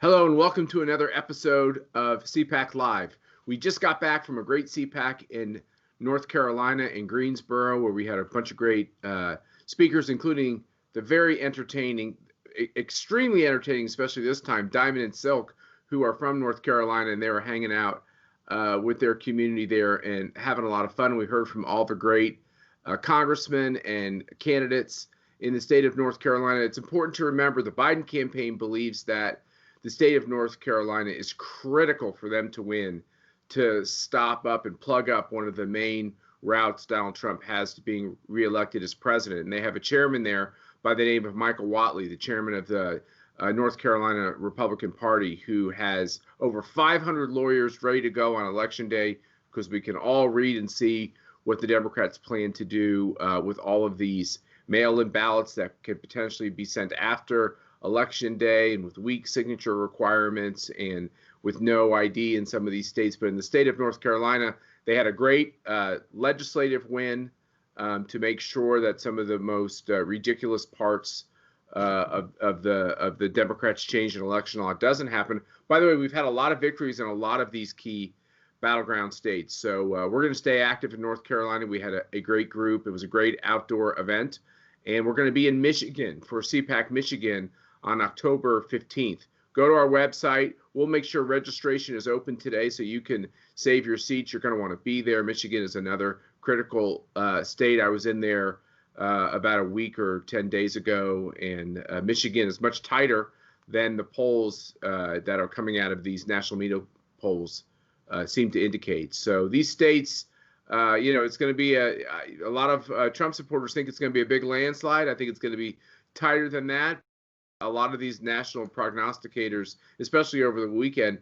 Hello and welcome to another episode of CPAC Live. We just got back from a great CPAC in North Carolina in Greensboro, where we had a bunch of great speakers, including the very entertaining, extremely entertaining, especially this time, Diamond and Silk, who are from North Carolina, and they were hanging out with their community there and having a lot of fun. We heard from all the great congressmen and candidates in the state of North Carolina. It's important to remember the Biden campaign believes that the state of North Carolina is critical for them to win, to stop up and plug up one of the main routes Donald Trump has to being reelected as president. And they have a chairman there by the name of Michael Whatley, the chairman of the North Carolina Republican Party, who has over 500 lawyers ready to go on Election Day, because we can all read and see what the Democrats plan to do with all of these mail-in ballots that could potentially be sent after Election Day, and with weak signature requirements and with no ID in some of these states. But in the state of North Carolina, they had a great legislative win to make sure that some of the most ridiculous parts of the Democrats' change in election law doesn't happen. By the way, we've had a lot of victories in a lot of these key battleground states. So we're going to stay active in North Carolina. We had a great group. It was a great outdoor event. And we're going to be in Michigan for CPAC Michigan on October 15th. Go to our website. We'll make sure registration is open today so you can save your seats. You're going to want to be there. Michigan is another critical state. I was in there about a week or 10 days ago, and Michigan is much tighter than the polls that are coming out of these national media polls seem to indicate. So these states, it's going to be a lot of Trump supporters think it's going to be a big landslide. I think it's going to be tighter than that. A lot of these national prognosticators, especially over the weekend,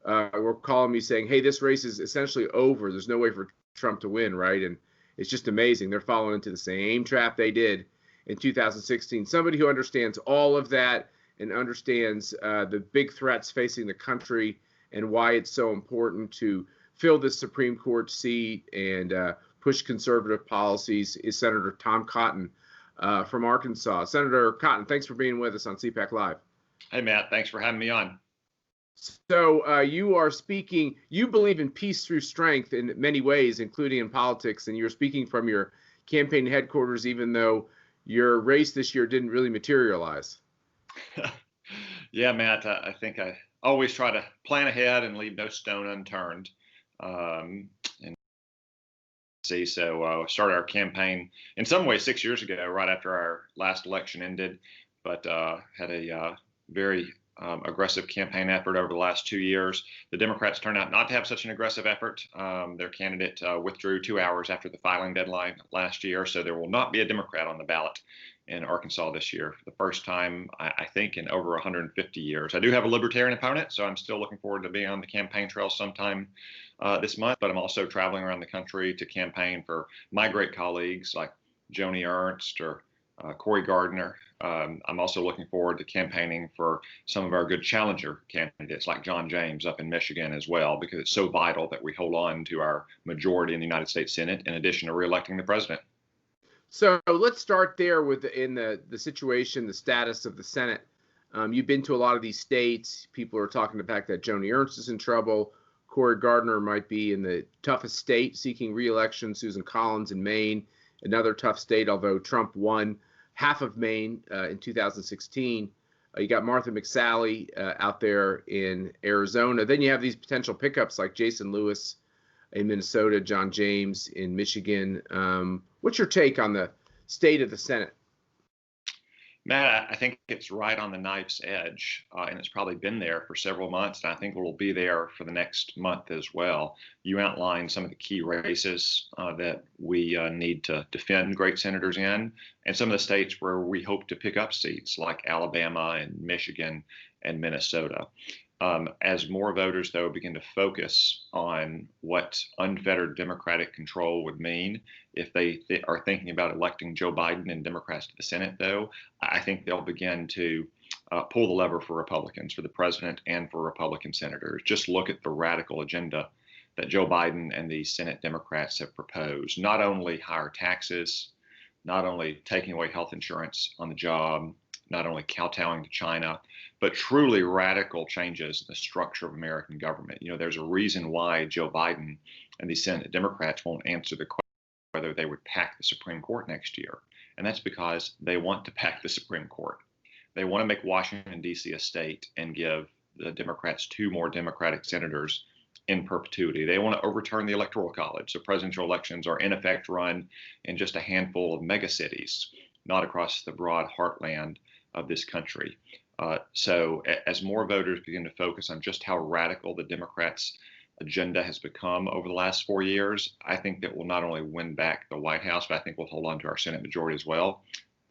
were calling me saying, hey, this race is essentially over. There's no way for Trump to win, right? And it's just amazing. They're falling into the same trap they did in 2016. Somebody who understands all of that and understands the big threats facing the country and why it's so important to fill this Supreme Court seat and push conservative policies is Senator Tom Cotton from Arkansas. Senator Cotton, thanks for being with us on CPAC Live. Hey, Matt, thanks for having me on. So you are speaking, you believe in peace through strength in many ways, including in politics, and you're speaking from your campaign headquarters, even though your race this year didn't really materialize. Yeah, Matt, I think I always try to plan ahead and leave no stone unturned. So started our campaign in some ways 6 years ago, right after our last election ended, but had a very aggressive campaign effort over the last 2 years. The Democrats turned out not to have such an aggressive effort. Their candidate withdrew 2 hours after the filing deadline last year, so there will not be a Democrat on the ballot in Arkansas this year for the first time, I think, in over 150 years. I do have a libertarian opponent, so I'm still looking forward to being on the campaign trail sometime this month, but I'm also traveling around the country to campaign for my great colleagues like Joni Ernst or Cory Gardner. I'm also looking forward to campaigning for some of our good challenger candidates like John James up in Michigan as well, because it's so vital that we hold on to our majority in the United States Senate in addition to reelecting the president. So let's start there with the situation, the status of the Senate. You've been to a lot of these states. People are talking the fact that Joni Ernst is in trouble. Cory Gardner might be in the toughest state seeking re-election. Susan Collins in Maine, another tough state, although Trump won half of Maine in 2016. You got Martha McSally out there in Arizona. Then you have these potential pickups like Jason Lewis in Minnesota, John James in Michigan. What's your take on the state of the Senate? Matt, I think it's right on the knife's edge, and it's probably been there for several months, and I think it will be there for the next month as well. You outlined some of the key races that we need to defend great senators in, and some of the states where we hope to pick up seats, like Alabama and Michigan and Minnesota. As more voters, though, begin to focus on what unfettered Democratic control would mean, if they are thinking about electing Joe Biden and Democrats to the Senate, though, I think they'll begin to pull the lever for Republicans, for the president and for Republican senators. Just look at the radical agenda that Joe Biden and the Senate Democrats have proposed. Not only higher taxes, not only taking away health insurance on the job, not only kowtowing to China, but truly radical changes in the structure of American government. There's a reason why Joe Biden and the Senate Democrats won't answer the question whether they would pack the Supreme Court next year. And that's because they want to pack the Supreme Court. They want to make Washington, D.C. a state and give the Democrats 2 more Democratic senators in perpetuity. They want to overturn the Electoral College. So presidential elections are in effect run in just a handful of megacities, not across the broad heartland of this country. So as more voters begin to focus on just how radical the Democrats' agenda has become over the last 4 years, I think that we'll not only win back the White House, but I think we'll hold on to our Senate majority as well.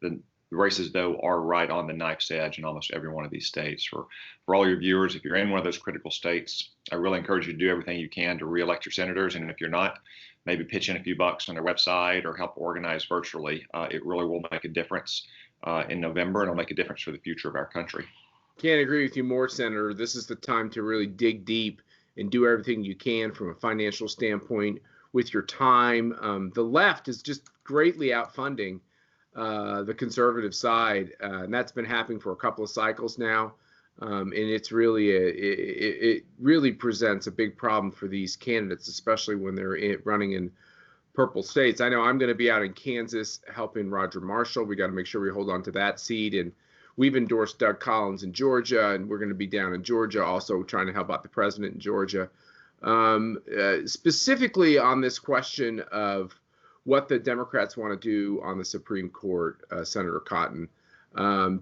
The races, though, are right on the knife's edge in almost every one of these states. For all your viewers, if you're in one of those critical states, I really encourage you to do everything you can to reelect your senators. And if you're not, maybe pitch in a few bucks on their website or help organize virtually. It really will make a difference in November, and it'll make a difference for the future of our country. Can't agree with you more, Senator. This is the time to really dig deep and do everything you can from a financial standpoint with your time. The left is just greatly outfunding the conservative side, and that's been happening for a couple of cycles now. And it's really it really presents a big problem for these candidates, especially when they're running in purple states. I know I'm going to be out in Kansas helping Roger Marshall. We got to make sure we hold on to that seat, and we've endorsed Doug Collins in Georgia, and we're going to be down in Georgia also trying to help out the president in Georgia. Specifically on this question of what the Democrats want to do on the Supreme Court, Senator Cotton.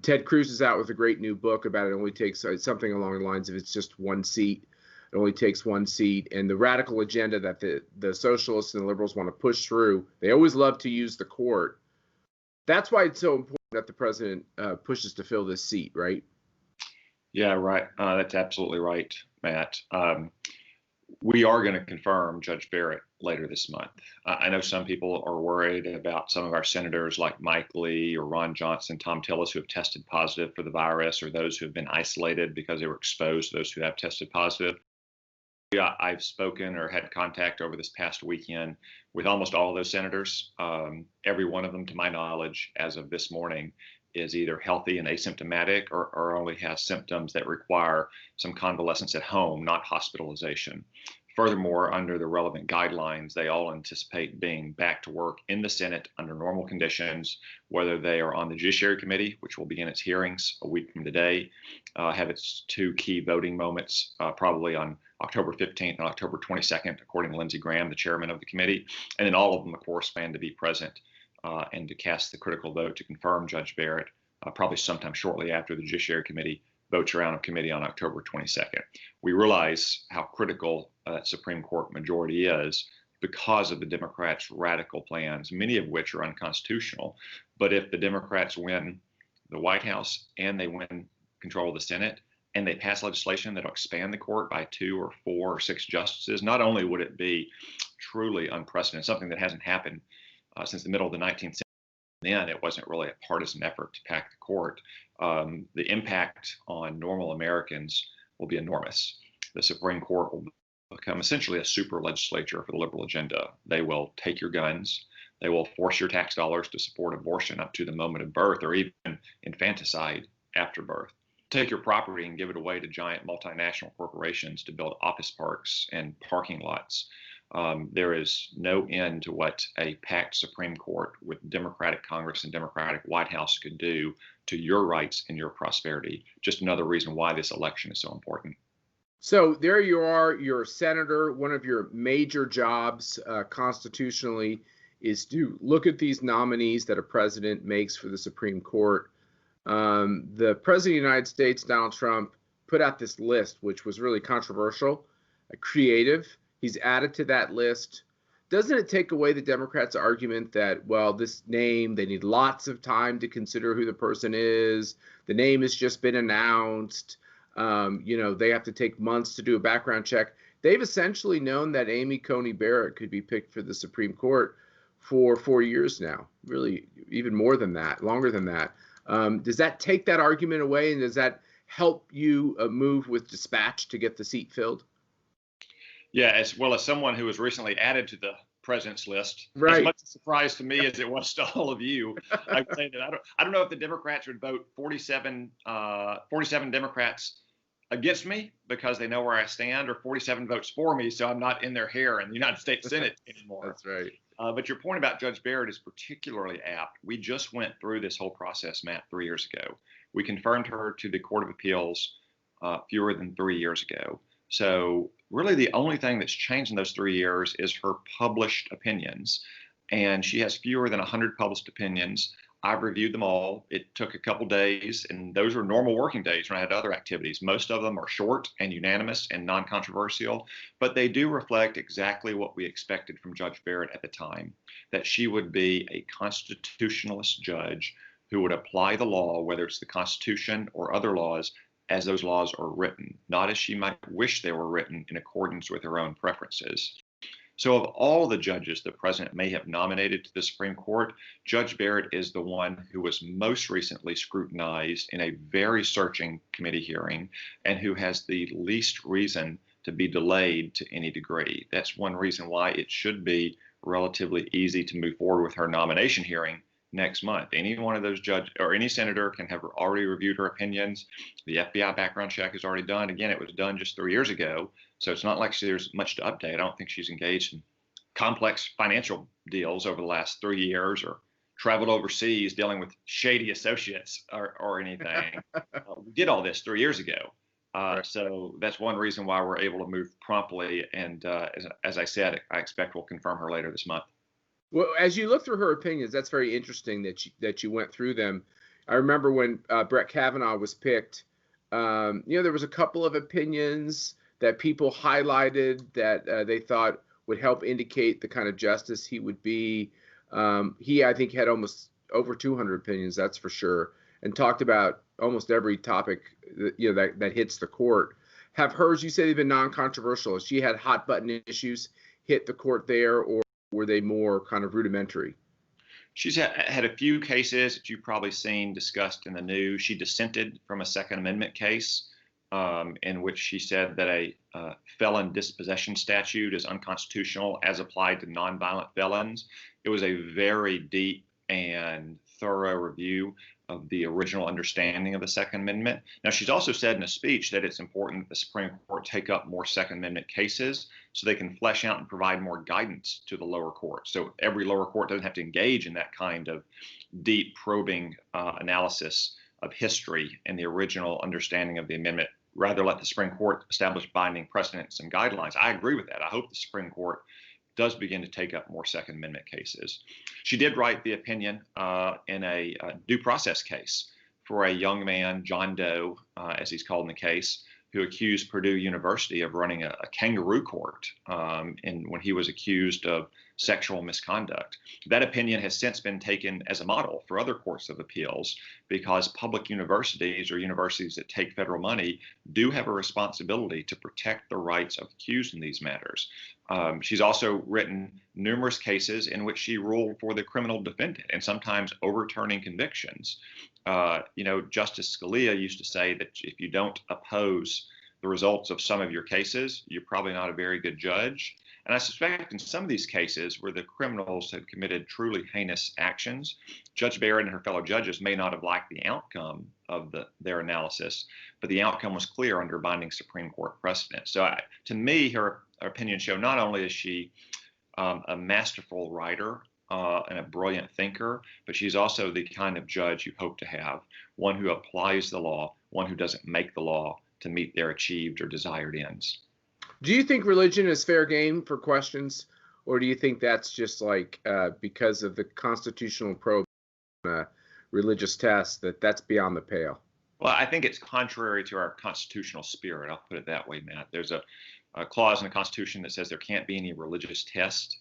Ted Cruz is out with a great new book about it. Only takes something along the lines of it's just one seat. It only takes one seat. And the radical agenda that the socialists and the liberals want to push through, they always love to use the court. That's why it's so important that the president pushes to fill this seat, right? Yeah, right. That's absolutely right, Matt. We are going to confirm Judge Barrett later this month. I know some people are worried about some of our senators like Mike Lee or Ron Johnson, Tom Tillis, who have tested positive for the virus, or those who have been isolated because they were exposed to those who have tested positive. I've spoken or had contact over this past weekend with almost all of those senators. Every one of them, to my knowledge, as of this morning, is either healthy and asymptomatic or only has symptoms that require some convalescence at home, not hospitalization. Furthermore, under the relevant guidelines, they all anticipate being back to work in the Senate under normal conditions, whether they are on the Judiciary Committee, which will begin its hearings a week from today, have its 2 key voting moments, probably on October 15th and October 22nd, according to Lindsey Graham, the chairman of the committee. And then all of them, of course, plan to be present and to cast the critical vote to confirm Judge Barrett, probably sometime shortly after the Judiciary Committee votes around a committee on October 22nd. We realize how critical that Supreme Court majority is because of the Democrats' radical plans, many of which are unconstitutional. But if the Democrats win the White House and they win control of the Senate, and they pass legislation that will expand the court by 2 or 4 or 6 justices, not only would it be truly unprecedented, something that hasn't happened since the middle of the 19th century, then it wasn't really a partisan effort to pack the court. The impact on normal Americans will be enormous. The Supreme Court will become essentially a super legislature for the liberal agenda. They will take your guns. They will force your tax dollars to support abortion up to the moment of birth, or even infanticide after birth. Take your property and give it away to giant multinational corporations to build office parks and parking lots. There is no end to what a packed Supreme Court with Democratic Congress and Democratic White House could do to your rights and your prosperity. Just another reason why this election is so important. So there you are, you're a senator. One of your major jobs constitutionally is to look at these nominees that a president makes for the Supreme Court. The president of the United States, Donald Trump, put out this list, which was really controversial, creative. He's added to that list. Doesn't it take away the Democrats' argument that, well, this name, they need lots of time to consider who the person is. The name has just been announced. They have to take months to do a background check. They've essentially known that Amy Coney Barrett could be picked for the Supreme Court for 4 years now, really even more than that, longer than that. Does that take that argument away, and does that help you move with dispatch to get the seat filled? Yeah, as well as someone who was recently added to the president's list. Right. As much a surprise to me as it was to all of you. I'd say that I don't know if the Democrats would vote 47 Democrats against me because they know where I stand, or 47 votes for me, so I'm not in their hair in the United States Senate anymore. That's right. But your point about Judge Barrett is particularly apt. We just went through this whole process, Matt, 3 years ago. We confirmed her to the Court of Appeals fewer than 3 years ago. So really the only thing that's changed in those 3 years is her published opinions. And she has fewer than 100 published opinions. I've reviewed them all. It took a couple days, and those were normal working days when I had other activities. Most of them are short and unanimous and non-controversial, but they do reflect exactly what we expected from Judge Barrett at the time, that she would be a constitutionalist judge who would apply the law, whether it's the Constitution or other laws, as those laws are written, not as she might wish they were written in accordance with her own preferences. So of all the judges the president may have nominated to the Supreme Court, Judge Barrett is the one who was most recently scrutinized in a very searching committee hearing and who has the least reason to be delayed to any degree. That's one reason why it should be relatively easy to move forward with her nomination hearing next month. Any one of those judges or any senator can have already reviewed her opinions. The FBI background check is already done. Again, it was done just 3 years ago. So it's not like there's much to update. I don't think she's engaged in complex financial deals over the last 3 years or traveled overseas dealing with shady associates or anything. We did all this 3 years ago. Right. So that's one reason why we're able to move promptly. And as I said, I expect we'll confirm her later this month. Well, as you look through her opinions, that's very interesting that you went through them. I remember when Brett Kavanaugh was picked, there was a couple of opinions that people highlighted that they thought would help indicate the kind of justice he would be. He, I think, had almost over 200 opinions, that's for sure, and talked about almost every topic that hits the court. Have hers, you say, they've been non-controversial? Has she had hot button issues hit the court there, or were they more kind of rudimentary? She's had a few cases that you've probably seen discussed in the news. She dissented from a Second Amendment case in which she said that a felon dispossession statute is unconstitutional as applied to nonviolent felons. It was a very deep and thorough review of the original understanding of the Second Amendment. Now, she's also said in a speech that it's important that the Supreme Court take up more Second Amendment cases so they can flesh out and provide more guidance to the lower court. So every lower court doesn't have to engage in that kind of deep probing analysis of history and the original understanding of the amendment. Rather, let the Supreme Court establish binding precedents and guidelines. I agree with that. I hope the Supreme Court does begin to take up more Second Amendment cases. She did write the opinion in a due process case for a young man, John Doe, as he's called in the case, who accused Purdue University of running a kangaroo court when he was accused of sexual misconduct. That opinion has since been taken as a model for other courts of appeals because public universities or universities that take federal money do have a responsibility to protect the rights of accused in these matters. She's also written numerous cases in which she ruled for the criminal defendant and sometimes overturning convictions. Justice Scalia used to say that if you don't oppose the results of some of your cases, you're probably not a very good judge. And I suspect in some of these cases where the criminals had committed truly heinous actions, Judge Barrett and her fellow judges may not have liked the outcome of their analysis, but the outcome was clear under binding Supreme Court precedent. So to me, her opinion show not only is she a masterful writer and a brilliant thinker, but she's also the kind of judge you hope to have, one who applies the law, one who doesn't make the law to meet their achieved or desired ends. Do you think religion is fair game for questions, or do you think that's just like because of the constitutional probe religious test that's beyond the pale? Well, I think it's contrary to our constitutional spirit. I'll put it that way, Matt. There's a clause in the Constitution that says there can't be any religious test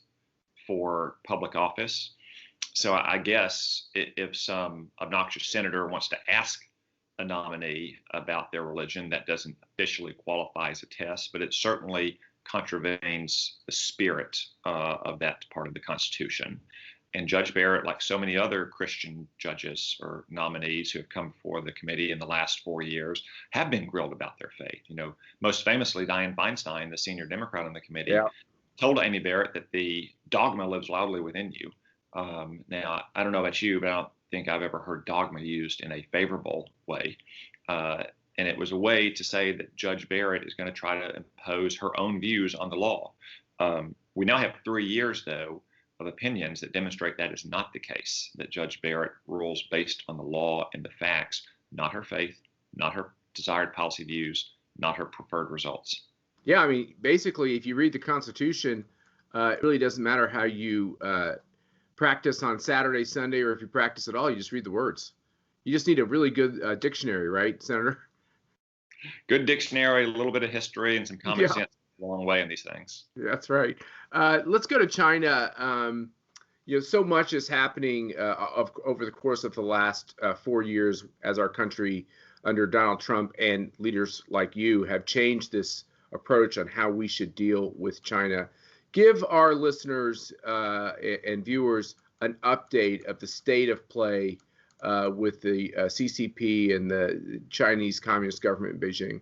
for public office. So I guess if some obnoxious senator wants to ask a nominee about their religion, that doesn't officially qualify as a test, but it certainly contravenes the spirit of that part of the Constitution. And Judge Barrett, like so many other Christian judges or nominees who have come before the committee in the last 4 years, have been grilled about their faith. Most famously, Dianne Feinstein, the senior Democrat on the committee, told Amy Barrett that the dogma lives loudly within you. Now, I don't know about you, but I don't think I've ever heard dogma used in a favorable way. And it was a way to say that Judge Barrett is going to try to impose her own views on the law. We now have 3 years, though, of opinions that demonstrate that is not the case, that Judge Barrett rules based on the law and the facts, not her faith, not her desired policy views, not her preferred results. Yeah, I mean, basically, if you read the Constitution, it really doesn't matter how you practice on Saturday, Sunday, or if you practice at all, you just read the words. You just need a really good dictionary, right, Senator? Good dictionary, a little bit of history, and some common sense a long way in these things. That's right. Let's go to China. So much is happening over the course of the last 4 years as our country under Donald Trump and leaders like you have changed this approach on how we should deal with China. Give our listeners and viewers an update of the state of play with the CCP and the Chinese Communist government in Beijing.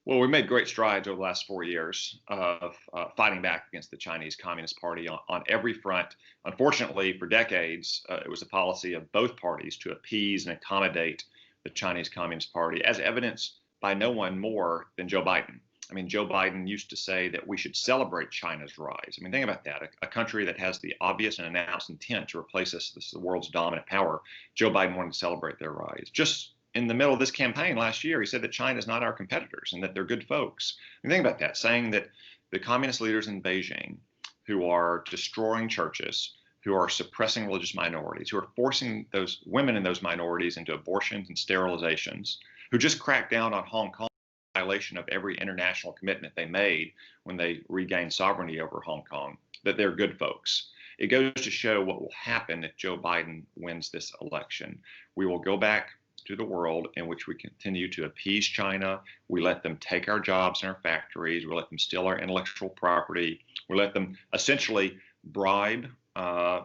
Well, we made great strides over the last 4 years of fighting back against the Chinese Communist Party on every front. Unfortunately, for decades, it was a policy of both parties to appease and accommodate the Chinese Communist Party, as evidenced by no one more than Joe Biden. I mean, Joe Biden used to say that we should celebrate China's rise. I mean, think about that. A country that has the obvious and announced intent to replace us as the world's dominant power. Joe Biden wanted to celebrate their rise. Just in the middle of this campaign last year, he said that China is not our competitors and that they're good folks. I mean, think about that, saying that the communist leaders in Beijing, who are destroying churches, who are suppressing religious minorities, who are forcing those women and those minorities into abortions and sterilizations, who just cracked down on Hong Kong, violation of every international commitment they made when they regained sovereignty over Hong Kong, that they're good folks. It goes to show what will happen if Joe Biden wins this election. We will go back to the world in which we continue to appease China. We let them take our jobs and our factories. We let them steal our intellectual property. We let them essentially bribe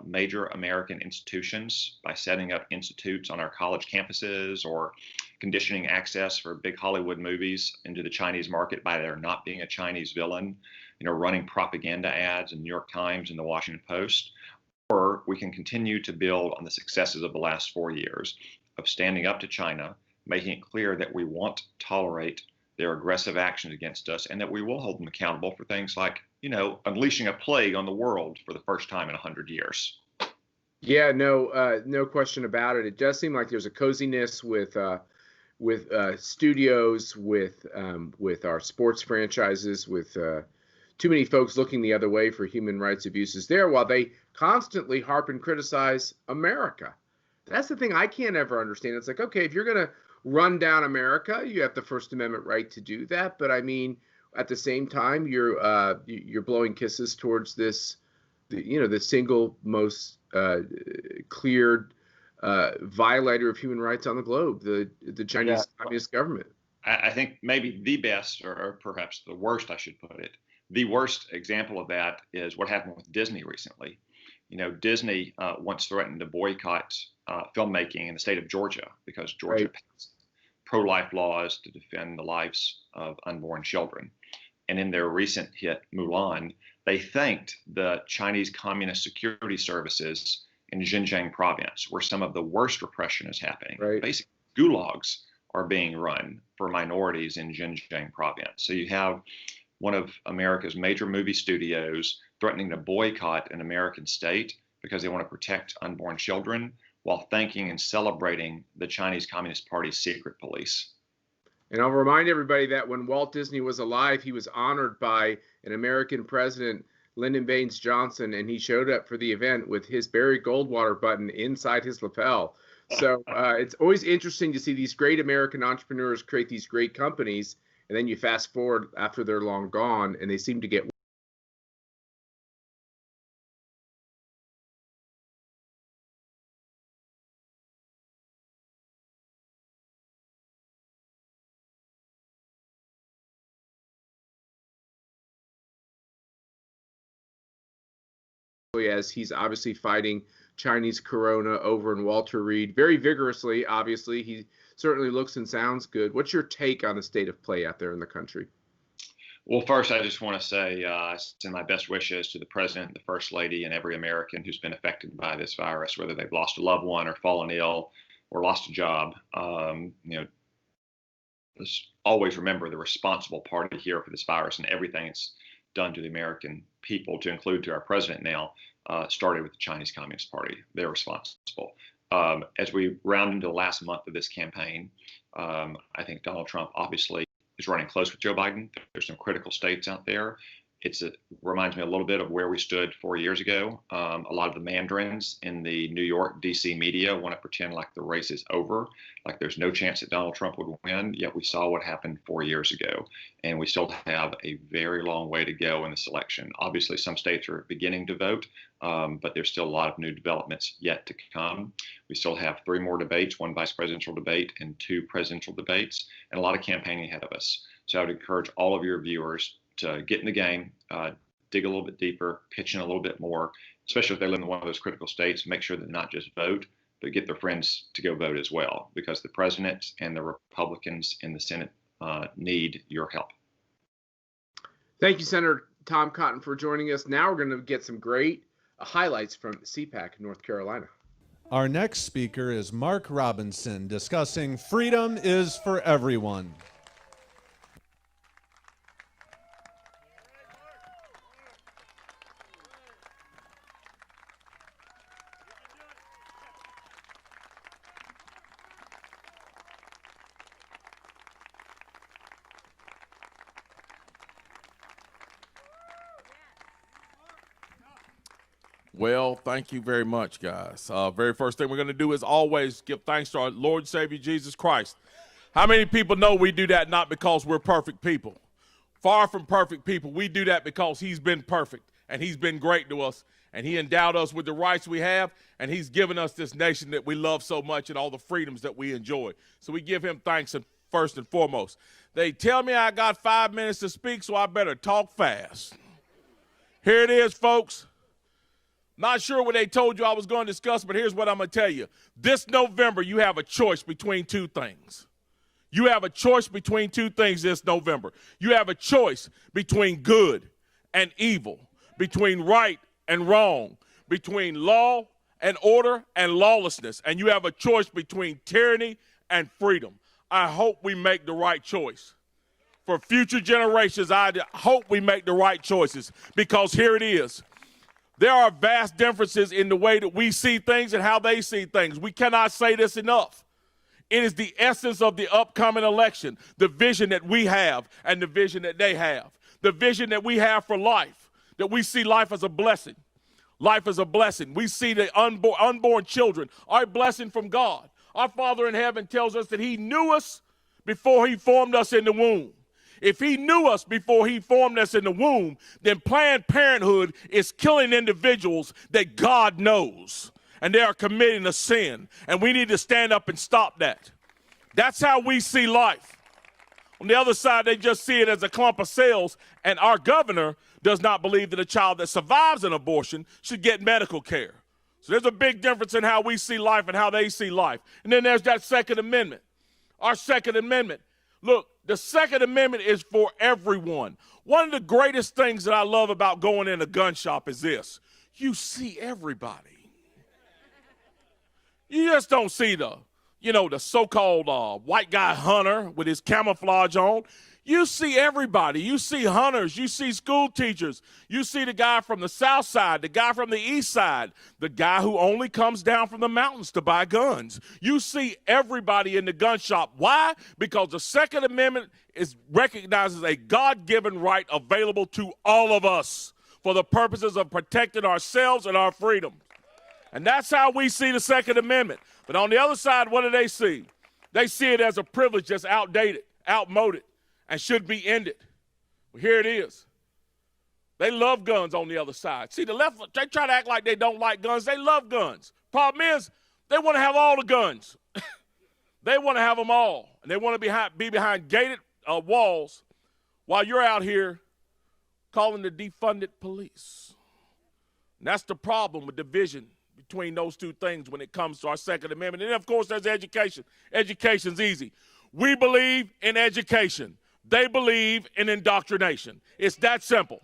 major American institutions by setting up institutes on our college campuses or conditioning access for big Hollywood movies into the Chinese market by there not being a Chinese villain, running propaganda ads in the New York Times and the Washington Post. Or we can continue to build on the successes of the last 4 years of standing up to China, making it clear that we won't tolerate their aggressive actions against us and that we will hold them accountable for things like, unleashing a plague on the world for the first time in 100 years. Yeah, no question about it. It does seem like there's a coziness with studios, with our sports franchises, with too many folks looking the other way for human rights abuses there, while they constantly harp and criticize America. That's the thing I can't ever understand. It's like, okay, if you're going to run down America, you have the First Amendment right to do that. But I mean, at the same time, you're blowing kisses towards this, the single most cleared violator of human rights on the globe, the Chinese Communist government. I think maybe the best, or perhaps the worst, I should put it, the worst example of that is what happened with Disney recently. Disney once threatened to boycott filmmaking in the state of Georgia because Georgia passed pro-life laws to defend the lives of unborn children. And in their recent hit, Mulan, they thanked the Chinese Communist Security Services in Xinjiang province, where some of the worst repression is happening. Right. Basically, gulags are being run for minorities in Xinjiang province. So you have one of America's major movie studios threatening to boycott an American state because they want to protect unborn children, while thanking and celebrating the Chinese Communist Party's secret police. And I'll remind everybody that when Walt Disney was alive, he was honored by an American president, Lyndon Baines Johnson, and he showed up for the event with his Barry Goldwater button inside his lapel. So it's always interesting to see these great American entrepreneurs create these great companies, and then you fast forward after they're long gone, and they seem to get as he's obviously fighting Chinese corona over in Walter Reed very vigorously. Obviously, he certainly looks and sounds good. What's your take on the state of play out there in the country? Well, first, I just want to say send my best wishes to the president, the first lady, and every American who's been affected by this virus, whether they've lost a loved one or fallen ill or lost a job. Let's always remember the responsible party here for this virus, and everything it's done to the American people, to include to our president now, started with the Chinese Communist Party. They're responsible. As we round into the last month of this campaign, I think Donald Trump obviously is running close with Joe Biden. There's some critical states out there. It reminds me a little bit of where we stood 4 years ago. A lot of the mandarins in the New York, D.C. media want to pretend like the race is over, like there's no chance that Donald Trump would win. Yet we saw what happened 4 years ago, and we still have a very long way to go in this election. Obviously, some states are beginning to vote, but there's still a lot of new developments yet to come. We still have 3 more debates, 1 vice presidential debate and 2 presidential debates, and a lot of campaigning ahead of us. So I would encourage all of your viewers to get in the game, dig a little bit deeper, pitch in a little bit more, especially if they live in one of those critical states. Make sure that not just vote, but get their friends to go vote as well, because the president and the Republicans in the Senate need your help. Thank you, Senator Tom Cotton, for joining us. Now we're going to get some great highlights from CPAC North Carolina. Our next speaker is Mark Robinson, discussing Freedom is for Everyone. Well, thank you very much, guys. Very first thing we're going to do is always give thanks to our Lord and Savior, Jesus Christ. How many people know we do that not because we're perfect people? Far from perfect people. We do that because he's been perfect, and he's been great to us, and he endowed us with the rights we have, and he's given us this nation that we love so much and all the freedoms that we enjoy. So we give him thanks first and foremost. They tell me I got 5 minutes to speak, so I better talk fast. Here it is, folks. Not sure what they told you I was going to discuss, but here's what I'm going to tell you. This November, you have a choice between 2 things. You have a choice between 2 things this November. You have a choice between good and evil, between right and wrong, between law and order and lawlessness. And you have a choice between tyranny and freedom. I hope we make the right choice. For future generations, I hope we make the right choices, because here it is. There are vast differences in the way that we see things and how they see things. We cannot say this enough. It is the essence of the upcoming election, the vision that we have and the vision that they have. The vision that we have for life, that we see life as a blessing. Life is a blessing. We see the unborn children are a blessing from God. Our Father in heaven tells us that he knew us before he formed us in the womb. If he knew us before he formed us in the womb, then Planned Parenthood is killing individuals that God knows, and they are committing a sin, and we need to stand up and stop that. That's how we see life. On the other side, they just see it as a clump of cells, and our governor does not believe that a child that survives an abortion should get medical care. So there's a big difference in how we see life and how they see life. And then there's that Second Amendment. Our Second Amendment. Look, the Second Amendment is for everyone. One of the greatest things that I love about going in a gun shop is this. You see everybody. You just don't see the so-called white guy hunter with his camouflage on. You see everybody. You see hunters. You see school teachers. You see the guy from the south side, the guy from the east side, the guy who only comes down from the mountains to buy guns. You see everybody in the gun shop. Why? Because the Second Amendment recognizes a God-given right available to all of us for the purposes of protecting ourselves and our freedom. And that's how we see the Second Amendment. But on the other side, what do they see? They see it as a privilege that's outdated, outmoded, and should be ended. Well, here it is. They love guns on the other side. See, the left, they try to act like they don't like guns. They love guns. Problem is, they want to have all the guns. They want to have them all. And they want to be behind gated walls while you're out here calling the defunded police. And that's the problem with division between those 2 things when it comes to our Second Amendment. And then, of course, there's education. Education's easy. We believe in education. They believe in indoctrination. It's that simple.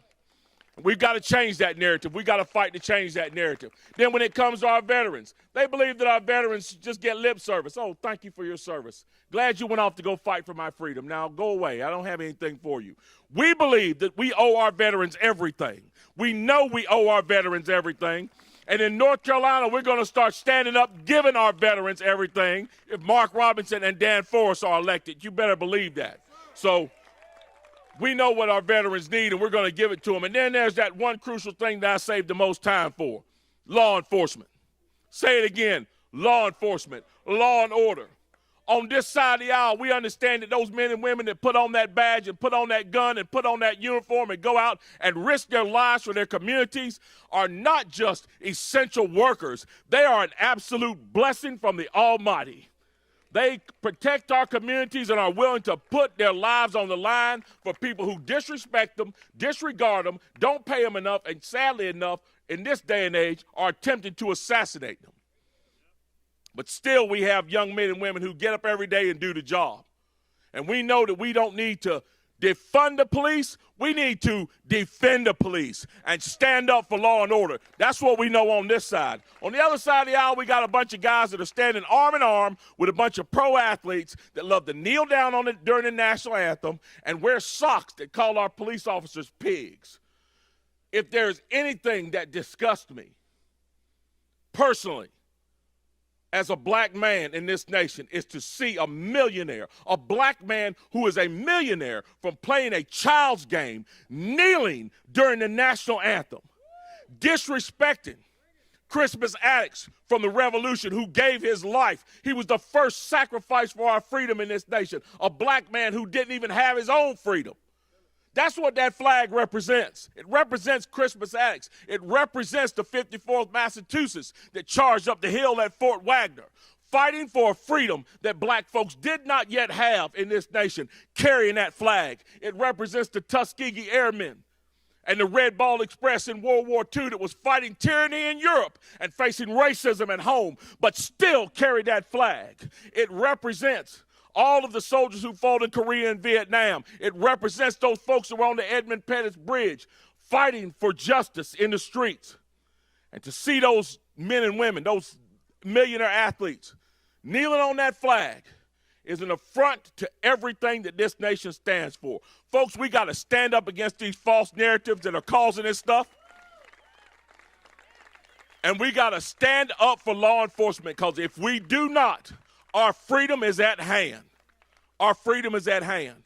We've got to change that narrative. We've got to fight to change that narrative. Then when it comes to our veterans, they believe that our veterans just get lip service. Oh, thank you for your service. Glad you went off to go fight for my freedom. Now go away. I don't have anything for you. We believe that we owe our veterans everything. We know we owe our veterans everything. And in North Carolina, we're going to start standing up, giving our veterans everything if Mark Robinson and Dan Forrest are elected. You better believe that. So we know what our veterans need, and we're going to give it to them. And then there's that one crucial thing that I saved the most time for, law enforcement. Say it again, law enforcement, law and order. On this side of the aisle, we understand that those men and women that put on that badge and put on that gun and put on that uniform and go out and risk their lives for their communities are not just essential workers. They are an absolute blessing from the Almighty. They protect our communities and are willing to put their lives on the line for people who disrespect them, disregard them, don't pay them enough, and sadly enough, in this day and age, are attempting to assassinate them. But still, we have young men and women who get up every day and do the job. And we know that we don't need to defund the police. We need to defend the police and stand up for law and order. That's what we know on this side. On the other side of the aisle, we got a bunch of guys that are standing arm in arm with a bunch of pro athletes that love to kneel down on it during the national anthem and wear socks that call our police officers pigs. If there's anything that disgusts me personally, as a black man in this nation, is to see a millionaire, a black man who is a millionaire from playing a child's game, kneeling during the national anthem, disrespecting Crispus Attucks from the Revolution who gave his life. He was the first sacrifice for our freedom in this nation, a black man who didn't even have his own freedom. That's what that flag represents. It represents Crispus Attucks. It represents the 54th Massachusetts that charged up the hill at Fort Wagner, fighting for a freedom that black folks did not yet have in this nation, carrying that flag. It represents the Tuskegee Airmen and the Red Ball Express in World War II that was fighting tyranny in Europe and facing racism at home, but still carried that flag. It represents all of the soldiers who fought in Korea and Vietnam. It represents those folks who were on the Edmund Pettus Bridge fighting for justice in the streets. And to see those men and women, those millionaire athletes, kneeling on that flag is an affront to everything that this nation stands for. Folks, we got to stand up against these false narratives that are causing this stuff. And we got to stand up for law enforcement, because if we do not, our freedom is at hand. Our freedom is at hand.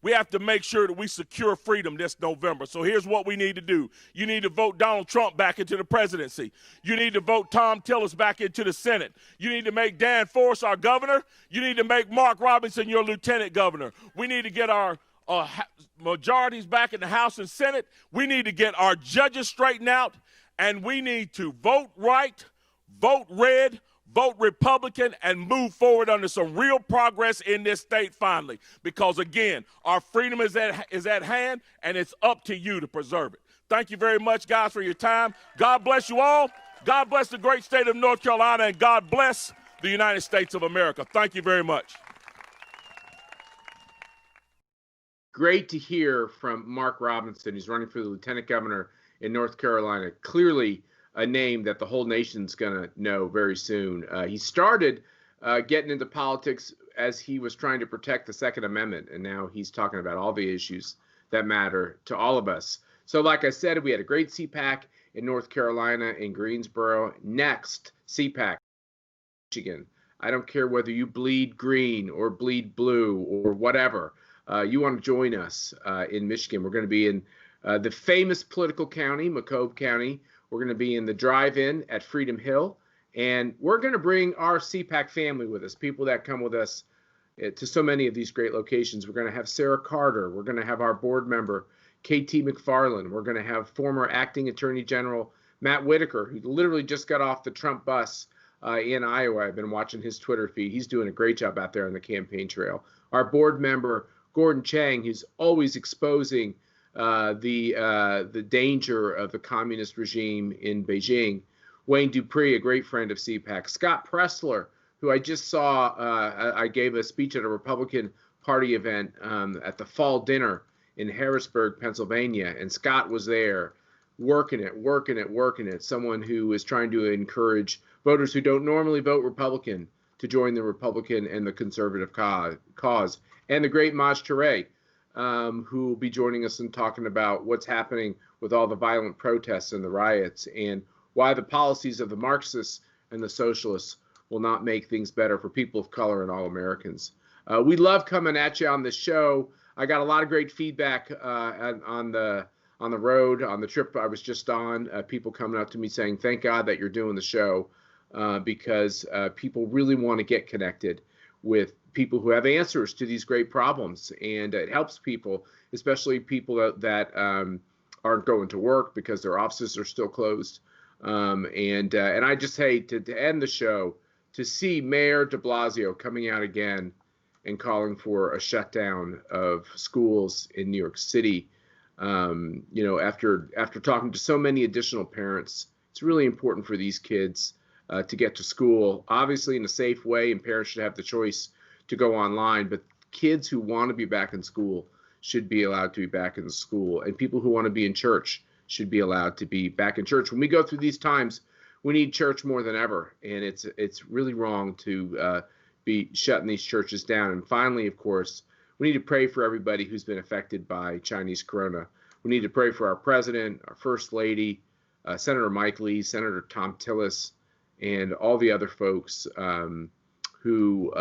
We have to make sure that we secure freedom this November. So here's what we need to do. You need to vote Donald Trump back into the presidency. You need to vote Tom Tillis back into the Senate. You need to make Dan Forrest our governor. You need to make Mark Robinson your lieutenant governor. We need to get our majorities back in the House and Senate. We need to get our judges straightened out. And we need to vote right, vote red, vote Republican, and move forward under some real progress in this state finally. Because, again, our freedom is at hand, and it's up to you to preserve it. Thank you very much, guys, for your time. God bless you all. God bless the great state of North Carolina, and God bless the United States of America. Thank you very much. Great to hear from Mark Robinson. He's running for the lieutenant governor in North Carolina. Clearly a name that the whole nation's going to know very soon. He started getting into politics as he was trying to protect the Second Amendment, and now he's talking about all the issues that matter to all of us. So like I said, we had a great CPAC in North Carolina, in Greensboro. Next, CPAC Michigan. I don't care whether you bleed green or bleed blue or whatever. You want to join us in Michigan. We're going to be in the famous political county, Macomb County. We're going to be in the drive-in at Freedom Hill, and we're going to bring our CPAC family with us, people that come with us to so many of these great locations. We're going to have Sarah Carter. We're going to have our board member, KT McFarland. We're going to have former acting Attorney General Matt Whitaker, who literally just got off the Trump bus in Iowa. I've been watching his Twitter feed. He's doing a great job out there on the campaign trail. Our board member, Gordon Chang, who's always exposing the danger of the communist regime in Beijing. Wayne Dupree, a great friend of CPAC. Scott Pressler, who I just saw, I gave a speech at a Republican party event at the fall dinner in Harrisburg, Pennsylvania, and Scott was there working it. Someone who is trying to encourage voters who don't normally vote Republican to join the Republican and the conservative cause. And the great Maj Touré, who will be joining us and talking about what's happening with all the violent protests and the riots and why the policies of the Marxists and the socialists will not make things better for people of color and all Americans. We love coming at you on this show. I got a lot of great feedback on the road, on the trip I was just on, people coming up to me saying, thank God that you're doing the show, because people really want to get connected with people who have answers to these great problems. And it helps people, especially people that aren't going to work because their offices are still closed. And I just hate to end the show to see Mayor de Blasio coming out again and calling for a shutdown of schools in New York City. After talking to so many additional parents, it's really important for these kids to get to school, obviously in a safe way, and parents should have the choice to go online, but kids who want to be back in school should be allowed to be back in school, and people who want to be in church should be allowed to be back in church. When we go through these times, we need church more than ever, and it's really wrong to be shutting these churches down. And finally, of course, we need to pray for everybody who's been affected by Chinese corona. We need to pray for our president, our first lady, Senator Mike Lee, Senator Tom Tillis, and all the other folks who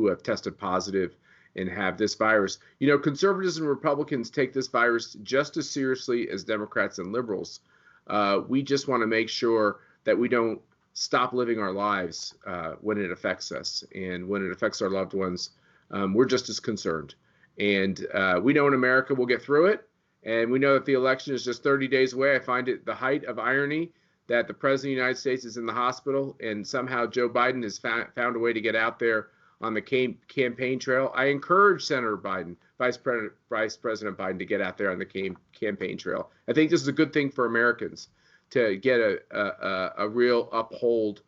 have tested positive and have this virus. Conservatives and Republicans take this virus just as seriously as Democrats and liberals. We just want to make sure that we don't stop living our lives when it affects us. And when it affects our loved ones, we're just as concerned. And we know in America we'll get through it. And we know that the election is just 30 days away. I find it the height of irony that the President of the United States is in the hospital and somehow Joe Biden has found a way to get out there on the campaign trail. I encourage Senator Biden, Vice President Biden, to get out there on the campaign trail. I think this is a good thing for Americans to get a real uphold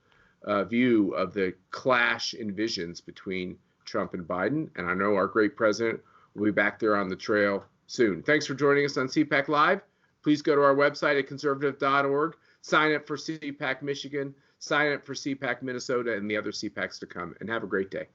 view of the clash in visions between Trump and Biden. And I know our great president will be back there on the trail soon. Thanks for joining us on CPAC Live. Please go to our website at conservative.org. Sign up for CPAC Michigan. Sign up for CPAC Minnesota and the other CPACs to come. And have a great day.